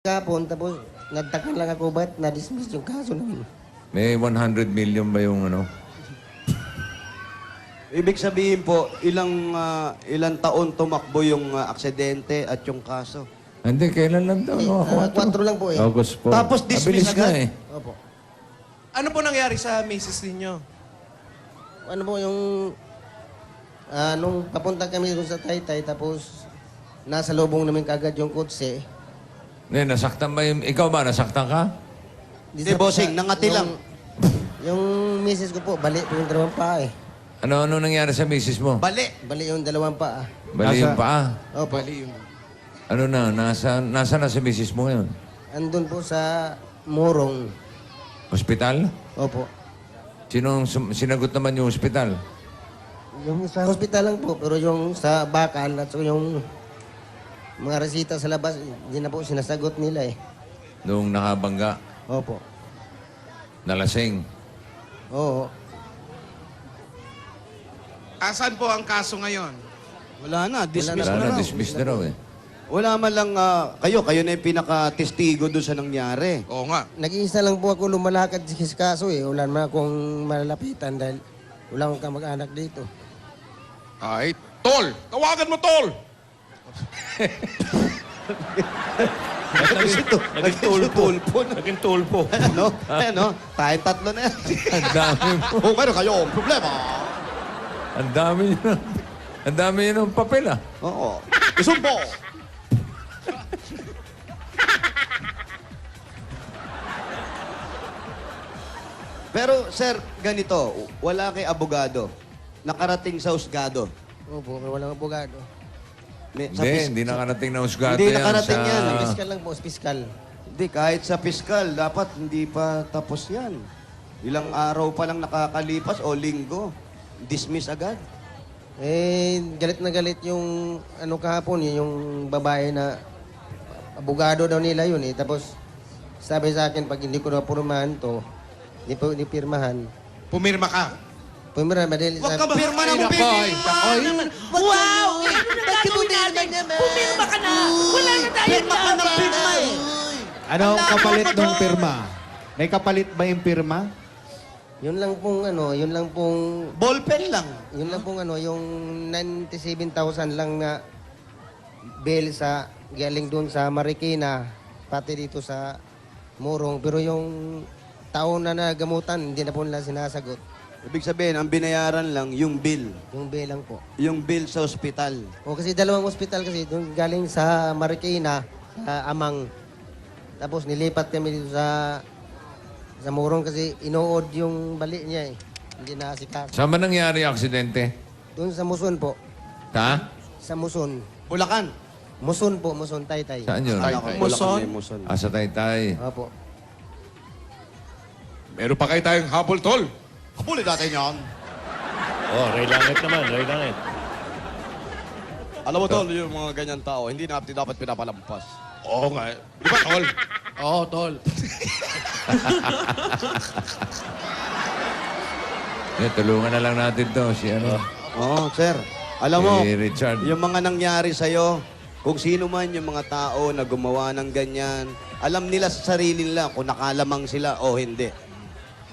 Kapon, tapos nagtaka lang ako ba't na-dismiss yung kaso namin. May 100 million ba yung ano? Ibig sabihin po, ilang taon tumakbo yung aksidente at yung kaso. Hindi, kailan lang daw? No? 4 lang po eh. August po. Tapos dismiss Mabilis na agad? eh. Opo. Ano po nangyari sa misis ninyo? Ano po yung... nung papunta kami doon sa Taytay, tapos nasa lubong namin kagad yung kotse. Hindi, nasaktan ba yung... Ikaw ba, nasaktan ka? Hindi, bossing, nangati lang. Yung misis ko po, bali po yung dalawang paa eh. Ano nangyari sa misis mo? Bali. Bali yung dalawang paa. Bali yung paa. Opo. Ano na, nasa na si misis mo ngayon? Andun po sa Morong. Hospital? Opo. Sinong sinagot naman yung hospital? Yung sa hospital lang po, pero yung sa bakal at so yung mga resita sa labas, hindi na po sinasagot nila eh. Nung nakabangga, Opo. nalasing. Oo. Asan po ang kaso ngayon? Wala na, dismiss Wala na na, raw. dismiss na raw eh. Wala man lang, kayo na yung pinaka-testigo doon sa nangyari. Oo nga. Nag-iisa lang po ako lumalakad sa kaso eh. Wala naman akong malalapitan dahil wala akong kamag-anak dito. Ay, Tol! Tawagan mo, Tol! Naging tulpo. Naging tulpo. Ano? Ano? Tayong tatlo na yan. Ang dami mo. Kung meron kayo, problema. Ang dami yun. Ang dami yun ng papel ah. Oo. Isumpo. Pero, sir, ganito, wala kay abogado. Nakarating sa husgado. Opo, walang abogado. Hindi nakarating na husgato Hindi yan nakarating sa... yan. Piskal lang po, piskal. Hindi, kahit sa piskal, dapat hindi pa tapos yan. Ilang araw pa lang nakakalipas o linggo. Dismiss agad. Eh, galit na galit yung ano kahapon, yung babae na abogado daw nila yun eh. Tapos sabi sa akin, pag hindi ko na purmahan to, hindi po hindi pirmahan. Pumirma ka. Pumira, madali Huwag kang pirma ng baby! Wow! Ano na gagawin natin? Pumirma ka na! Wala na tayong laban! Ano ang kapalit ng pirma? May kapalit ba yung pirma? Yun lang pong ano, yun lang pong, Ballpen lang. yun lang pong ano, yung 97,000 lang na bill sa, galing doon sa Marikina, pati dito sa Morong. Pero yung taon na nagamutan, hindi na po nila sinasagot. Ibig sabihin, ang binayaran lang, yung bill. Yung bill lang po. Yung bill sa ospital. O kasi dalawang ospital kasi, doon galing sa Marikina, sa Amang. Tapos nilipat kami dito sa Morong kasi inuod yung bali niya eh. Hindi na sikat. Saan ba nangyari yung aksidente? Doon sa Muson po. Ta? Sa Muson. Bulacan. Muson po, Muson, Taytay. Saan yun? Akala ko, Muson? Bulacan may Muson. Ah, sa Taytay. Opo. Meron pa kayo tayong habol, Tol. Kapulid natin yan. Oh, Ray Langit naman, Ray Langit. Alam mo, Tol, yung mga ganyan tao, hindi natin dapat pinapalampas. Oo nga. Di ba, Tol? Oo, Tol. Tulungan na lang natin to. Si ano? Oo, sir. Alam mo, Si Richard. yung mga nangyari sa'yo, kung sino man yung mga tao na gumawa ng ganyan, alam nila sa sarili nila kung nakalamang sila o hindi.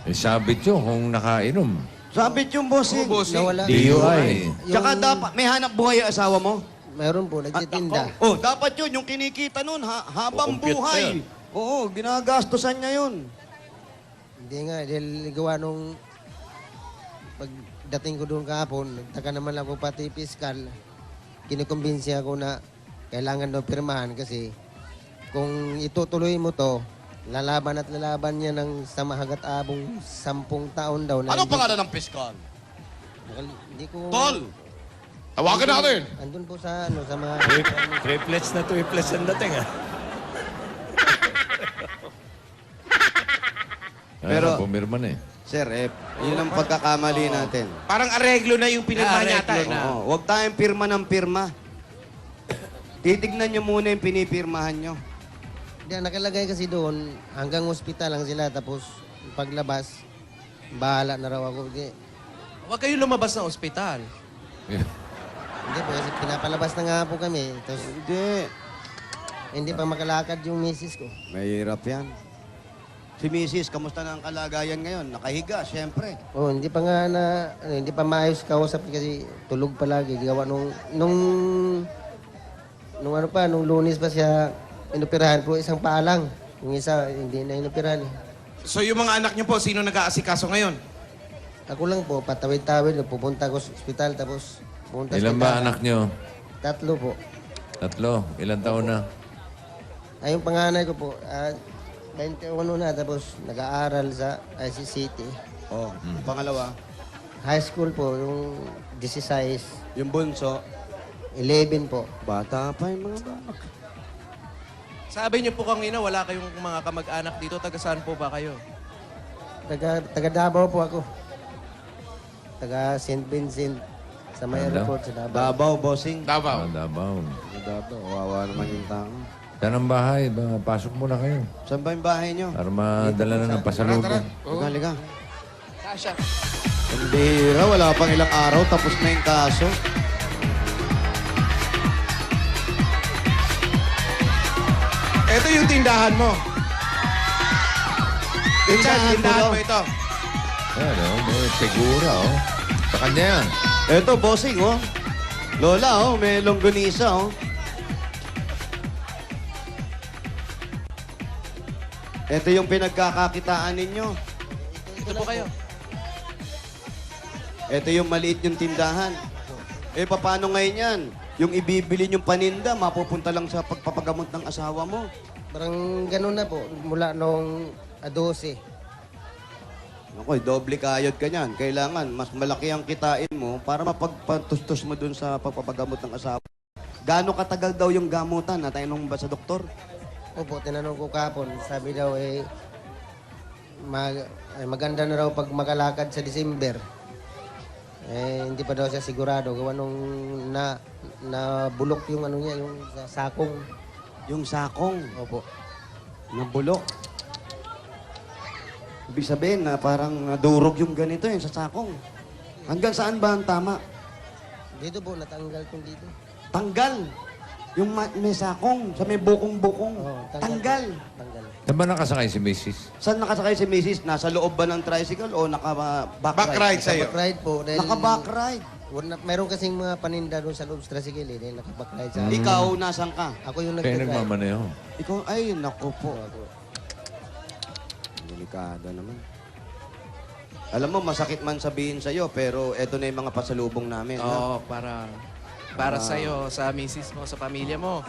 Eh, sabit yun kung nakainom. Sabit yung bossing. Nawala. DUI. Tsaka dapat, may hanap buhay ang asawa mo? Mayroon po, nagtitinda. Oh, dapat yun, yung kinikita nun, habang Compute na buhay. yun. Oo, ginagastosan niya yun. Hindi nga, dahil gawa nung pagdating ko doon kahapon, nagtaka naman ako pati piskal. Kinikumbinsi ako na kailangan daw pirmahan kasi kung itutuloy mo to, lalaban at lalaban niya ng samahagat abong 10 taon daw. Na Anong hindi- pangalan ng piskal? Hindi ko... Tol! Tawagan natin. Andun po sa ano, sa mga... Triplets na triplets ang dating, ah. Pero- pumirma na eh. Sir, yun ang pagkakamali natin. Parang areglo na yung pinirma yata. Eh. Oo, huwag tayong pirma ng pirma. Titignan nyo muna yung pinipirmahan nyo. Hindi, nakalagay kasi doon, hanggang ospital lang sila, tapos paglabas, bahala na raw ako. Huwag kayo lumabas ng ospital. Hindi po, kasi pinapalabas na nga po kami. Tapos, Hindi. Hindi pa makalakad yung misis ko. Mahirap yan. Si Mrs., kamusta na ang kalagayan ngayon? Nakahiga, siyempre. Oh, hindi pa nga hindi pa maayos kausap kasi tulog palagi. Gawa nung Lunes pa siya inoperahan po isang paa lang. Yung isa hindi na inoperahan. Eh. So yung mga anak niyo po, sino nag-aasikaso ngayon? Ako lang po, patawid-tawid, pupunta ako sa ospital tapos pupunta sa Ilan ba ospital. anak nyo? 3 po. 3. Ilan taon na? Ay, yung panganay ko po, 21 na tapos nag-aaral sa IC City. Oh, pangalawa, High school po, yung 16, yung bunso, 11 po. bata pa yung mga bata. Sabi niyo po kanina, wala kayong mga kamag-anak dito. Taga saan po ba kayo? Taga Davao po ako. Taga St. Vincent sa may Davao? airport sa Davao. Davao, bossing. Davao. Davao. Davao, wawa naman yung tao. Saan ang bahay? Pasok muna kayo. Saan ba yung bahay nyo? Para madala na ng pasalubong. Liga. Sasha. Ang bihira, wala pang ilang araw, tapos na yung kaso. Ito yung tindahan mo. Richard, tindahan mo ito. Ayan, may segura, oh. Sa kanya yan. Eto, bossing, oh. Lola, oh, may longganisa, oh. Ito yung pinagkakakitaan ninyo. Ito po kayo. Ito yung maliit yung tindahan. Eh, paano ngayon yan? Yung ibibili yung paninda, mapupunta lang sa pagpapagamot ng asawa mo. Parang ganun na po, mula nung 12. Naku, doble kayod ka niyan. Kailangan, mas malaki ang kitain mo para mapagpatustos mo dun sa pagpapagamot ng asawa. Gaano katagal daw yung gamutan? Natanong ba sa doktor? Opo, tinanong ko kapon. Sabi daw maganda na raw pag makalakad sa December. Hindi pa daw siya sigurado. Gawa nung bulok yung ano niya, yung sa sakong. Yung sakong, Opo. nabulok. Ibig sabihin na parang nadurog yung ganito yung sa sakong. Hanggang saan ba ang tama? Dito po, natanggal ko dito. Tanggal. Yung may sakong, sa may bukong-bukong. Oo, Tanggal. Tanggal. Saan ba nakasakay si Mrs.? Saan nakasakay si Mrs.? Nasa loob ba ng tricycle o Backride sa'yo. Back-ride po. Dahil Naka-backride. Meron kasing mga paninda doon sa loob sa tricycle dahil naka-backride sa Ikaw, nasan ka? Ako yung Kayo nagdadrive. nagmamaneho. Ikaw, ay, naku po. Delikado naman. Alam mo, masakit man sabihin sa'yo, pero eto na yung mga pasalubong namin. ha? Oo, para sa'yo, sa misis mo, sa pamilya mo.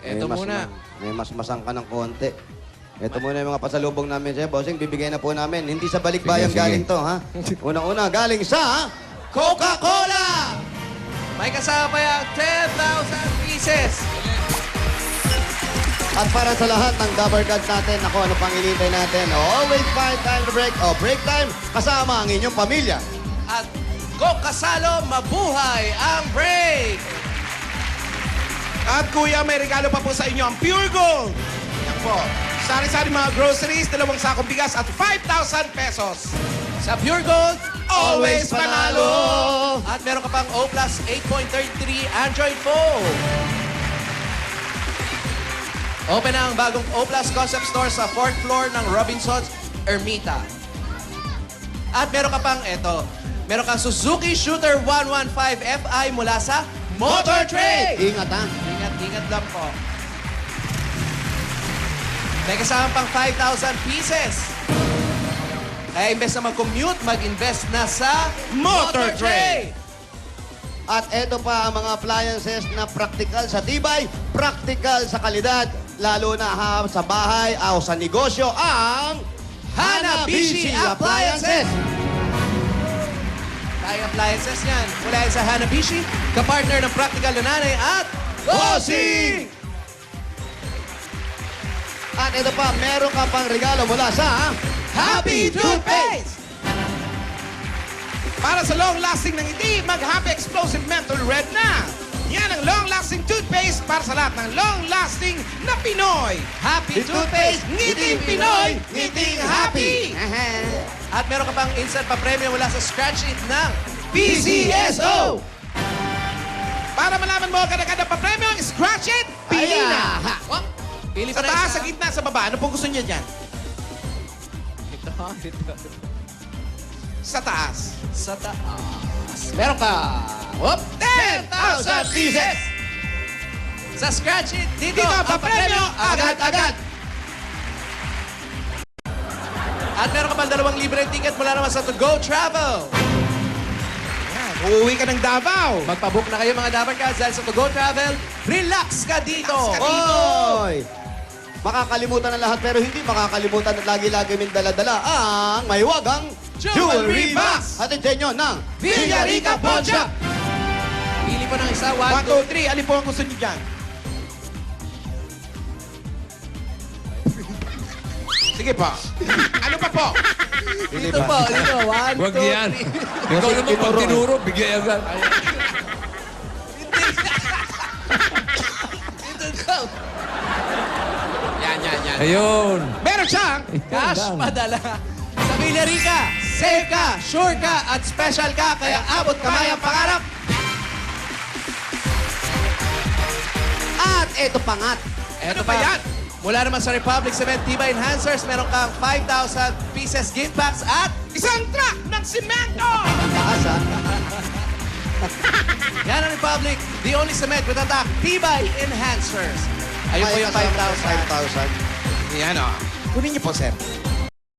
Ito muna. May masang ka ng konti. Ito muna yung mga pasalubong namin sa'yo. Bossing, bibigay na po namin. Hindi sa balikbayan Sige, sige. galing to, ha? Una-una, galing sa Coca-Cola! May kasama pa yung 10,000 pieces. At para sa lahat ng Dabber Gods natin, ako, ano pang inintay natin? Always find time to break. O, break time, kasama ang inyong pamilya. At Kokasalo, mabuhay ang break! At kuya, may regalo pa po sa inyo ang Pure Gold. Yan po. Sari-sari mga groceries, 2 sakong bigas at 5,000 pesos. Sa Pure Gold, Always panalo! At meron ka pang O Plus 8.33 Android phone. Open ang bagong O Plus Concept Store sa 4th floor ng Robinsons Ermita. At meron ka pang meron kang Suzuki Shooter 115 Fi mula sa Motor Trade. Ingat, ha? Ingat lang po. May kasama pang 5,000 pieces. Kaya imbes na mag-commute, mag-invest na sa Motor Trade. At eto pa ang mga appliances na practical sa tibay, practical sa kalidad, lalo na sa bahay o sa negosyo, ang Hanabishi Appliances. Tayong appliances yan. Mula yan sa Hanabishi, kapartner ng practical na nanay at Bossing! At ito pa, meron ka pang regalo mula sa Happy Toothpaste! Para sa long-lasting ng ngiti, mag-Happy Explosive Menthol Red na. Yan ang long-lasting toothpaste para sa lahat ng long-lasting na Pinoy. Happy Toothpaste! Ngiting Pinoy, ngiting happy. At meron ka pang instant pa-premium mula sa scratch it ng PCSO! Para malaman mo agad-agad ang papremyo, scratch it, pili na. Oh, pili Sa pa na taas, isa. sa gitna, sa baba. Ano pong gusto niya dyan? Ito. Sa taas. Sa taas. Meron ka. Whoop! 10,000 pieces! Sa scratch it, dito, Dito, ang papremyo, agad-agad. At meron ka pang 2 libreng ticket mula naman sa To Go Travel. Yan, uuwi ka ng Davao. Magpabook na kayo mga Dabar Cats dahil sa To Go Travel, relax ka dito. Relax ka dito. Oy! Makakalimutan ng lahat pero hindi makakalimutan at lagi-lagi min dala-dala ang may wagang Jewelry Box! Hatid sa inyo ng Villarica Pawn Shop. Pili po ng isa, 1, 1, 2, 2, 3. Alin po ang gusto niyo dyan? Sige po. Ano pa po? Dito po, dito. 1, 2, 3. Huwag yan. Ikaw naman pag tinuro, bigay agad. Dito daw. Yan. Ayun. Meron siyang Cash Yan. padala. Sa Villarica, safe ka, sure ka, at special ka, kaya abot kamay ang pangarap. At eto pangat. Eto Ano ba yan? Mula naman sa Republic Cement Tiba Enhancers, meron kang 5,000 pieces gift packs at isang truck ng simento! Taas ha. yan ang Republic, the only cement with attack Tibay Enhancers. Ayun po yung 5,000. 5,000. Yan o. Kunin niyo po, sir.